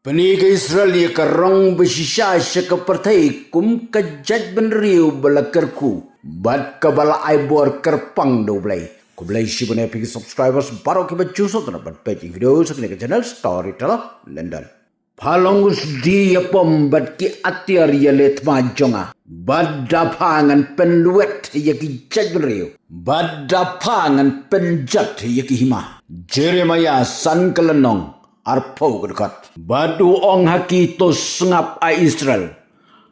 Peniga Israel ya karong bersisa sekepertai kum kejat benriu belakerku bat kabala aibor kerpang do blai. Ku blai si bune pigi subscribers baru ki bacuso tana bat page video sakne ke channel Storyteller London. Palongus di pom bat ki atiar ya let majonga. Bat dapangan penluet ya ki jat benriu. Bat dapangan penjat ya ki hima. Jeremiah san kelenong. Arpau dekat. Badu ong haki to sengap a Israel.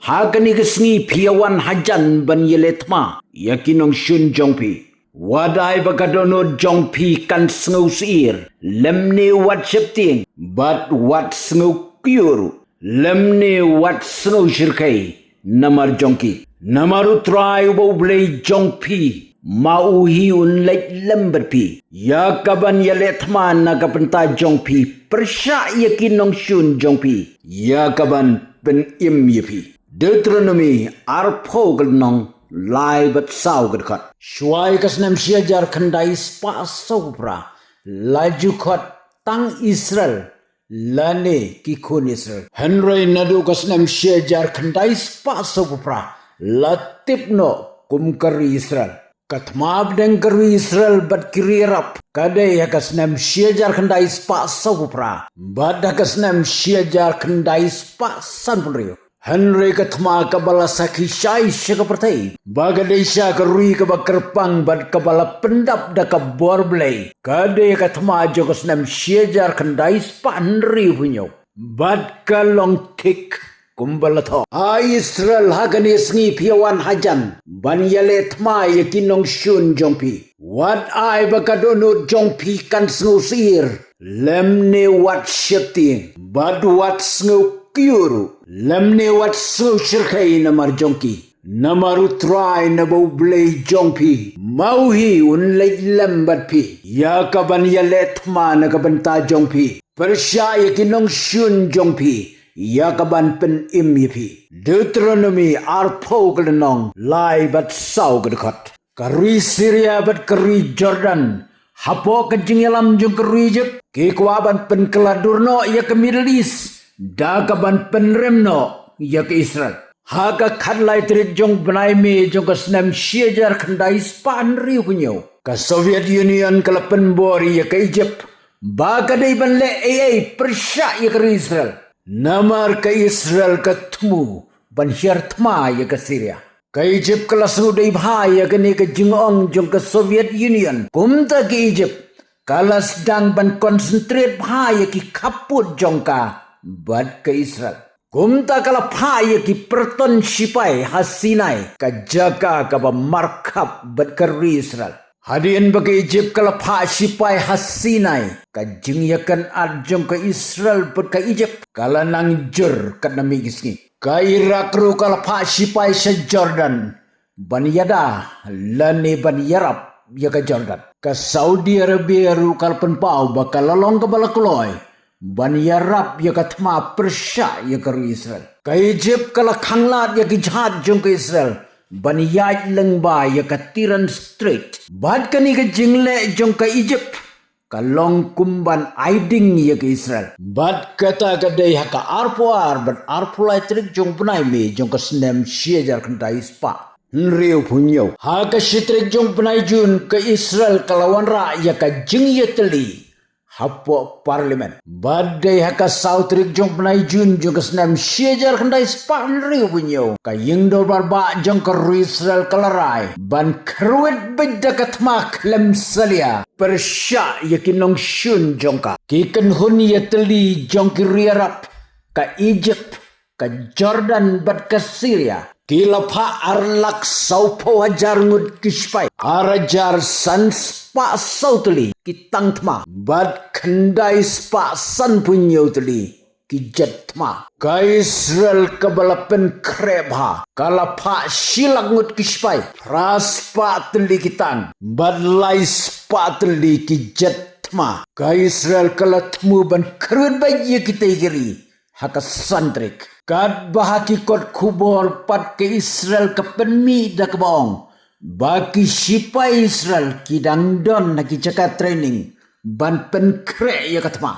Hagani kesngi piawan hajan ban yeletma. Yakinong shun jongpi. Wadai bagadono jongpi kan sengau siir. Lemne wat septing. Bat wat sengau kyuru. Lemne wat sengau shirkai. Namar jongki. Namaru try wo blay jongpi. Mauhi un lek lember pi. Ya kaban ya letman na kapenta jong pi. Persya yakinong shun jong pi. Ya kaban pen im ye pi. Deuteronomy arpo gelnong lai bat sau gedkat. Shwai kasnam siajar kandai spa sopra. Laju kot tang Israel. Lane kikun Israel. Henry nadu kasnam siajar kandai spa sopra. Latipno kumkari Israel. Katmab dan kerwi Israel bat kirirap. Kadai hakas nam siajar kendai spa sopra. Bat hakas nam siajar kendai spa sanpulrio. Henry katma kabala saki syai syakapertai. Bagadai sya kerwi kebakerpang bat kabala pendap da kaborblay. Kadai katma jokas nam siajar kendai spa Henry punyo. Bat kalong tik. Kumbalato. Israel hagani sngi piawan hajan. Ban yalet ma yakinong shun jongpi. Wat ai bakadono jongpi kan snusir. Lemne wat syeti. Bad wat snu kyuru. Lemne wat snu shirkai namar jongki. Namaru try na blay jongpi. Mauhi unlay lembat pi. Yakaban yalet ma nakabanta jongpi. Persya yakinong shun jongpi. Ya kaban pen imipi. Deuteronomy arpo kelenong lai bat sau kedekat. Karui Syria bat karui Jordan. Hapo kejing yalam jung karui jep. Kikuaban pen keladurno ya ke Middle East. Da kaban pen remno ya ke Israel. Haga kadlai trik jong benai me jong kesnam siajar kendai span riu kunyo. Ke Soviet Union kelapen bori ya ke Egypt. Bagadai ban le Persya ya ke Israel. Namar ke Israel ketemu ban syartma ya ke Syria. Ke Egypt kelas udai bahaya ke ni ke jingong jong ke Soviet Union. Kumta ke Egypt kalas dang ban konsentrate bahaya ki kaput jongka bad ke Israel. Kumta kala bahaya ki perton sipai hasinai ke jaga ke markap bad ke Israel. Hadian bagi Egypt kalau pak sipai hasinai kajing yakan arjong ke Israel pun ke Egypt kalau nang jur kat nami gisni ke Iraq ru kalau pak sipai se Jordan ban yada lani ban Yarab ya ke Jordan ke Saudi Arabia ru kalau pun pau bakal lolong ke balakuloi ban Yarab ya ke Tma Persya ya ke Israel ke Egypt kalau khanglat ya ke jihad jong ke Israel ban yaj lengba ya ke Tiran Strait. Bad kani ke jingle jong ke Egypt. Kalong kumban aiding ya ke Israel. Bad kata kadai haka arpuar ban arpulai trik jong punai me jong ke senem siajar kendai spa. Nriu punyo. Haka sitrik jong punai jun ke Israel kalawan ra ya ke jing ya teli. Hapo parlimen. Badai haka sautrik jong punai jun jong ke senem siajar kendai spa nriu punyo. Kaying do barba jong ke Israel kalarai. Ban kruit beda katmak lem salia. Persya yakinong shun jongka. Kiken hun ya teli jong ke Riarap. Ka Egypt. Ka Jordan bad ke Syria. Kilapa arlak saupo hajar ngud kispai. Arajar san spa sauteli. Kitang tma. Bad kendai spa san punyo teli. Kijat tma. Ka Israel kebalapen krebha. Kalapa silak ngud kispai. Raspa teli kitang. Bad lai spa teli kijat tma. Ka Israel kalatmu ban kerun bayi kita igeri. Haka santrik. Kad bahaki kot kubor pat ke Israel ke penmi da kebaong. Baki sipa Israel kidang don na kicaka training. Ban pen kre ya katma.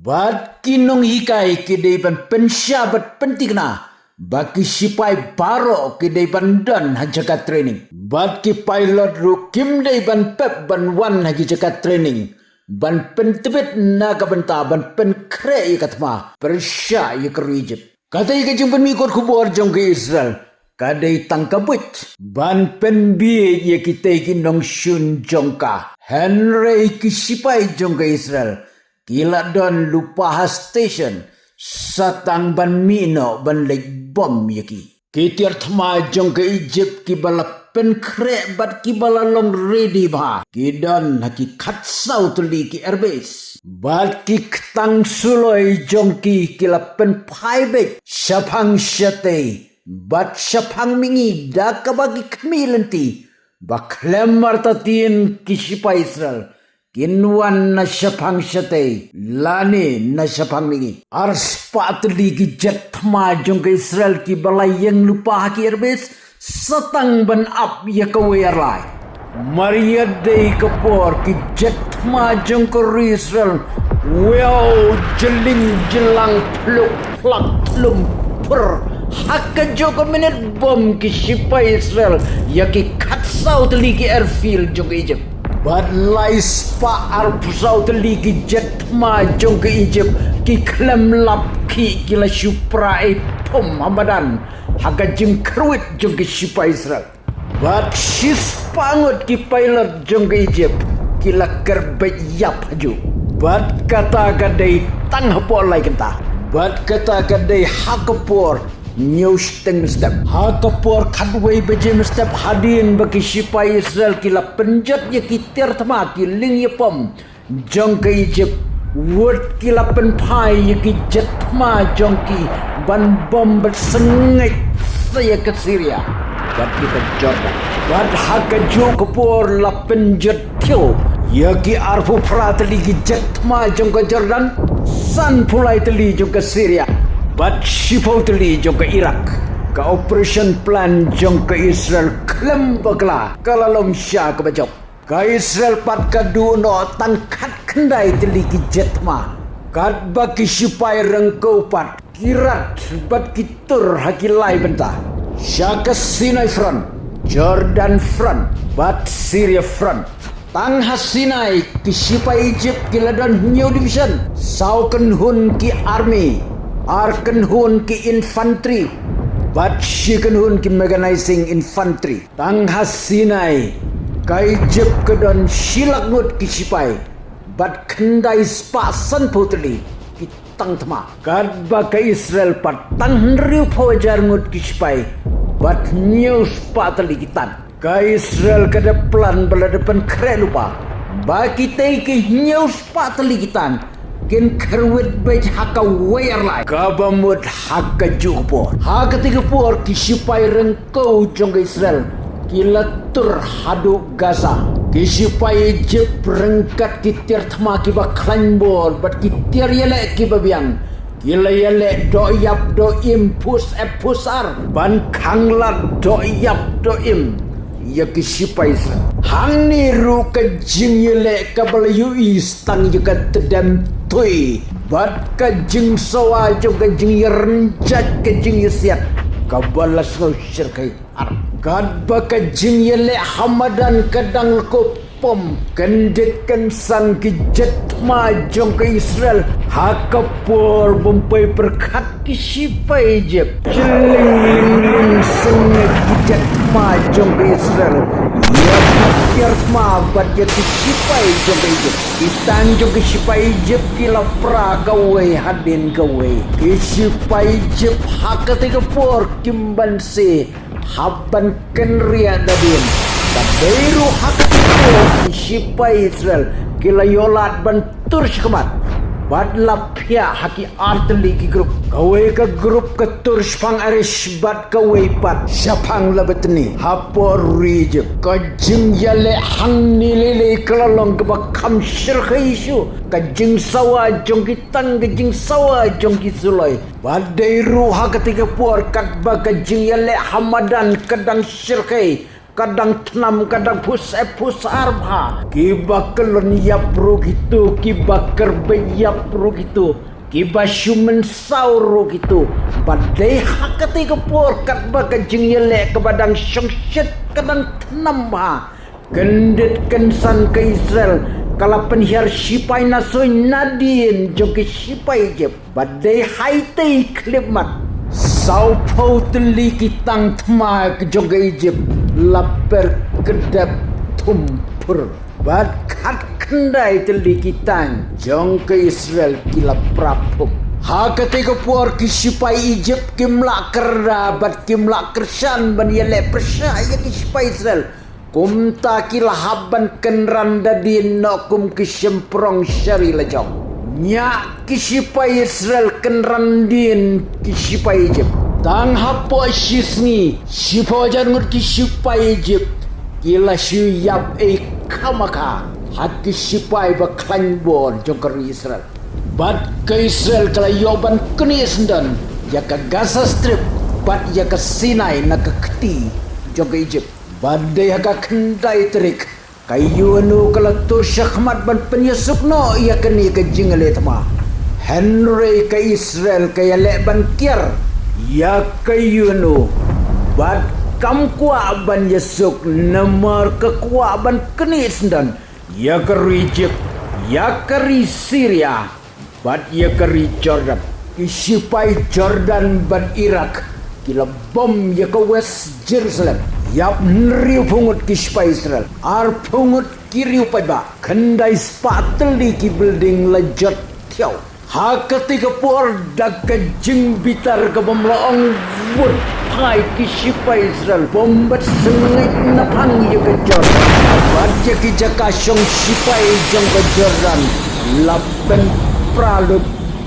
Bat kinong hikai kidaiban pensyabat penting na. Baki sipai baro kidaiban dan hajakat training. Bat ki pilot ru kim daiban pep ban wan hajakat training. Ban pentebet naga benta ban pen kre ikatma. Persya yikeru Egypt. Katai kajung pemikot kubur jong ke Israel. Kadai tangkabut. Ban pen biye ye kitai kinong syun jongka. Henry kisipai jong ke Israel. Kila don lupa station. Satang ban mino ban lek bom yaki. Kitiar thma jong ke Egypt ki bala pen kre bat ki bala long ready ba. Ki don haki khatsau tuli ki airbase. Bat ki ktang suloi jong ki kila pen paibek. Syapang syate. Bat syapang mingi daka bagi kemilenti. Baklem martatin kisipa Israel. Kinwan na syapang syate. Lani na syapang mingi. Ars patli ki jet thma jong ke Israel ki balai yang lupa haki airbase. Satang ban up ya kawayarlai. Maria day kapor ki jet majong ko Israel. Wow jeling jelang pluk plak lumpur. Haka joko minute bom ki sipa Israel. Yaki katsau teli ki airfield jong ke Egypt. But lai spa arpusau teli ki jet majong ke Egypt. Ki klem lap ki kila supra pom hamadan. Haka jeng kruit jong ke sipa Israel. But she's pangut ki pilot jong ke Egypt. Kila kerbet yap haju. But kata kadai tang hapor lai kenta. But kata kadai hakapor news teng step. Hakapor kadway bejem step hadin bagi sipa Israel kila penjat ya ki tertama ki ling ya pom. Jong ke Egypt. Word kila penpai ya ki jetma jong ki ban bom bersengit saya ke Syria. Bat kita Jordan. Bat haka jo kapor la penjat tio. Yaki arfu prateli ki jetma jong ke Jordan. San pulai teli jong ke Syria. Bat shipau teli jong ke Iraq. Ka operation plan jong ke Israel klem bakla kalalom sya ke bajok. Ka Israel pat kadu no tangkat kendai teli ki jetma. Kat baki sipai rengkau pat kirat bat kitur hakilai bentah. Syaka Sinai front, Jordan front, bat Syria front. Tang Sinai ki sipai Egypt kiladan new division. Sauken hun ki army, arken hun ki infantry, bat shiken hun ki mechanizing infantry. Tang Sinai ka Egypt kedon silak ngut ki sipai, bat kendai spasan putli. Tang thma kad ba ka Israel pat tang riu phojar ngut kispai bat news patali kitan ka Israel kada plan bala depan kre lupa ba kita ki news patali kitan kin kerwit bej haka wear lai ka bamut haka jupor haka tigapor kispai rengkau jong Israel kilatur hadu Gaza kisipai Egypt rengkat kitir thma ki ba klanbor bat kitir yele ki babiang kila yele do yap do im pusar ban khanglat do yap do im ya kisipai hang ni ru ka jing yele ka bal yu istang juga tedam tui bat ka jing sawa juga jing renjat ka jing yasiat ka balas no syirkai kad baka jing yele hamadan kadang ko pom kendekan sang ki jetma jong ke Israel hakapor bompai perkat ki sipai Egypt jeling ling sengit ki jetma jong ke Israel ya hakirma bat ya ki sipai jong ke Egypt kitan jong ke sipai Egypt kila pra gawe hadin gawe ki sipai Egypt hakatika por kimban se Haban kenria dabin Taberu hakatiko Sipa Israel Kila yolat bantur syakamat Bad lapya haki arteli ki grup Kawai ka grup ka tursh pang arish bad kawai pat Syapang labetni Hapor rijib Ka jing yale hang nilili kelalong kebakam syirka isu Ka jing sawa jong kitang ka jing sawa jong kisulay Badai ruha ketika puar kat ba ka jing yale hamadan kadang syirka kadang tenam kadang pusar bha kiba kelon yap ro gitu kiba kerbe yap ro gitu kiba shumen sauro gitu badai hakati kepor kat baka jing yele ke badang syongsyet kadang tenam bha gendet kensan ke Israel kala penhiar sipai nasoi nadien joki sipai je badai haitei klimat sau pau teli kitang thma ke joga Egypt lapar kedap tumpur bad khat kendai teli kitang jong ke Israel kila prapuk ha ketika puar ki sipai Egypt kimla kerda bad kimla kersan ban yele persaya ki sipai Israel kumta kila haban kenran dadin no kum ki semprong syari lejong nya ki sipai Israel kenran din ki sipai Egypt tang hapo shisni sipo jangut ki sipai Egypt kila shu yap kamaka hat ki sipai baklan bor jongkar Israel bad ke Israel kala yoban kenis dan ya ke Gaza Strip bad ya ke Sinai na ke keti jongkar Egypt badai haka kendai terik kayu anu kalatur syahmat ban penyusup no ia keni ke jingale tama Henry ke Israel ke yale ban kier ya kayu anu bad kam kuat ban yesuk nomor ke kuat ban keni sendan ya ke Egypt ya ke Syria bad ya ke Jordan isipai Jordan ban Iraq kila bom ya ke West Jerusalem yap nriu pungut ki sipai Israel ar pungut kiriu paiba kendai spateli ki building lejat tiau ha ketika por dak kejing bitar ke bomloong wud pai ki sipai Israel bombat sengit napang yu ke Jordan baca ki jaka syong sipai jong ke Jordan lapen pralut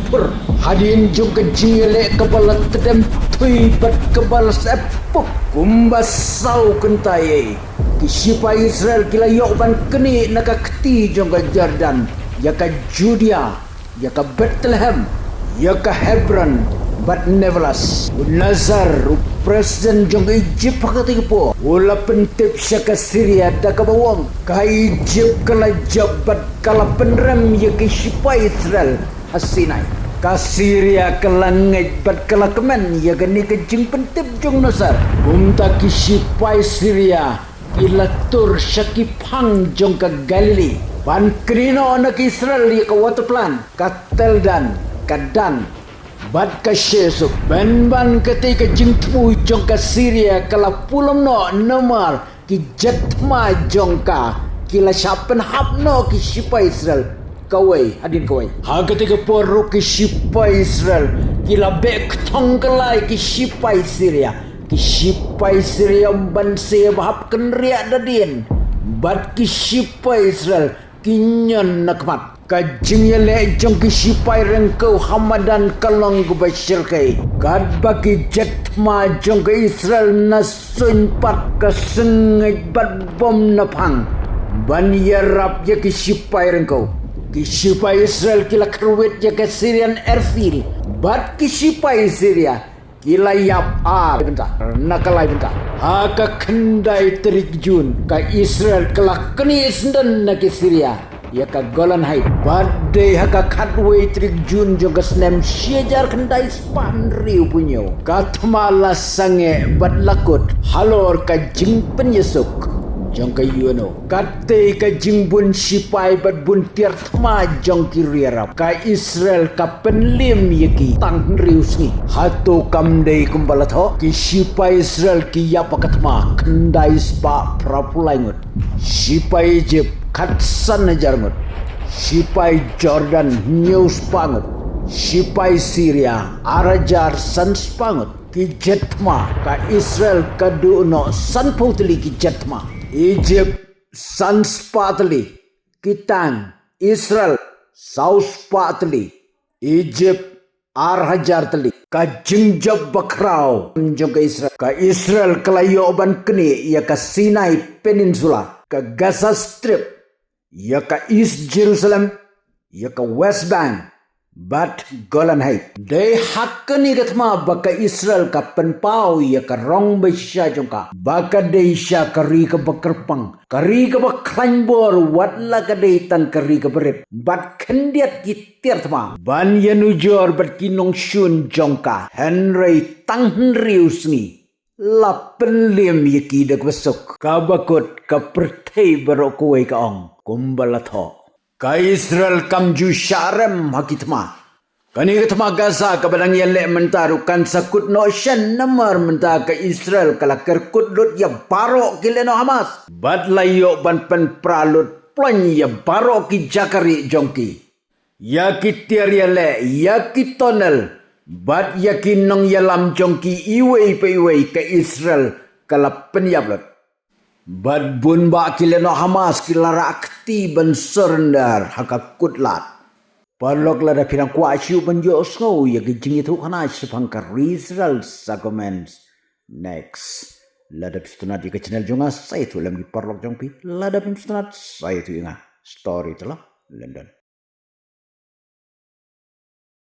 pur hadin jong ke jingele kepala tedem tui bat kepala sepuk kumbas sau kentai kisipa Israel kila yoban keni naka keti jong ke Jordan ya ke Judea ya ke Bethlehem ya ke Hebron but nevertheless Nazar presiden jong ke Egypt pakati po ula pentip sya ke Syria da ke bawang ka Egypt kala jabat kala penrem ya kisipa Israel Sinai ka Syria kelangit bat kala kemen ya gani ke jing pentip jong Nazar kumta ki sipai Syria kila tur syakipang jong ke Galilee ban krino anak Israel ya ke water plan ka Teldan ka Dan bat ka Shesuk ban ketika jing tu jong ke Syria kala pulam no nomor ki jatma jong ka kila syapen hapno ki sipai Israel kawai hadin kawai ha ketika poru ki sipai Israel kila bek tongkelai ki sipai Syria ki sipai Syria ban se bahap kenria dadin bat ki sipai Israel kinyon nakmat kajing yele jong ki sipai rengkau hamadan kalong gubashir kai gad bagi jetma jong ke Israel nasun pat kesengit bat bom napang ban yarap ya ki sipai rengkau kisipai Israel kila kerwit ya ke Syrian airfield bat kisipai Syria kila yap bentar nakalai bentar haka kendai terjun ka Israel kala kenis dan na ke Syria ya ka Golan Heights badai haka katway terjun juga senem syajar kendai span riu punyo katmala sange bat lakut halor ka jing penyesuk jong ka yuno kate ka jingbun sipai bat bun tiar thma jong ki riarap ka Israel ka penlim yaki tang riusni hatu kamdei kumbalatho ki sipai Israel ki yapa katma kendai spa prapulaingut sipai Egypt katsan jarngut sipai Jordan news pangut sipai Syria arajar sans pangut ki jetma ka Israel kaduno sanputli ki jetma Egypt sanspatli kitang Israel sauspatli Egypt arhajartli ka jingjab bakrau jong ka Israel kalayo ban keni ya ka Sinai Peninsula ka Gaza Strip ya ka East Jerusalem ya ka West Bank But Golan hai. They hakani gatma baka Israel ka penpau ya ka rong besya jongka. Baka deisha kari ka bakerpang. Kari ka baklanbor watla ka deitan kari ka berit. But kendiat gitir tama. Ban yanujor bat kinong shun jongka. Henry tang henrius ni. Lapen lim yaki dak besok. Kabakut ka pertei barokoi ka ong. Kumbalatho. Ka Israel kamju syarem hakitma. Kani katma Gaza kabadang yelek mentarukan sakut no shen namar menta ke Israel kala kerkut lut ya barok kile no Hamas. Bad layo ban pen pralut plan ya barok ki jakari jongki. Ya ki tiar yelek ya ki tonel. Bad ya ki nong yalam jongki iwei pe iwei ke Israel kala penyablut. Bad bun ba kile no Hamas kilara akti ban surrender hakakut lat. Palok lada pirang kuasyu banjo snow ya gijing itu kana sepangkar Israel sagomens. Next. Lada pistunat di channel jonga saya tu lam di parlok jongpi. Lada pistunat saya tu inga story telah London.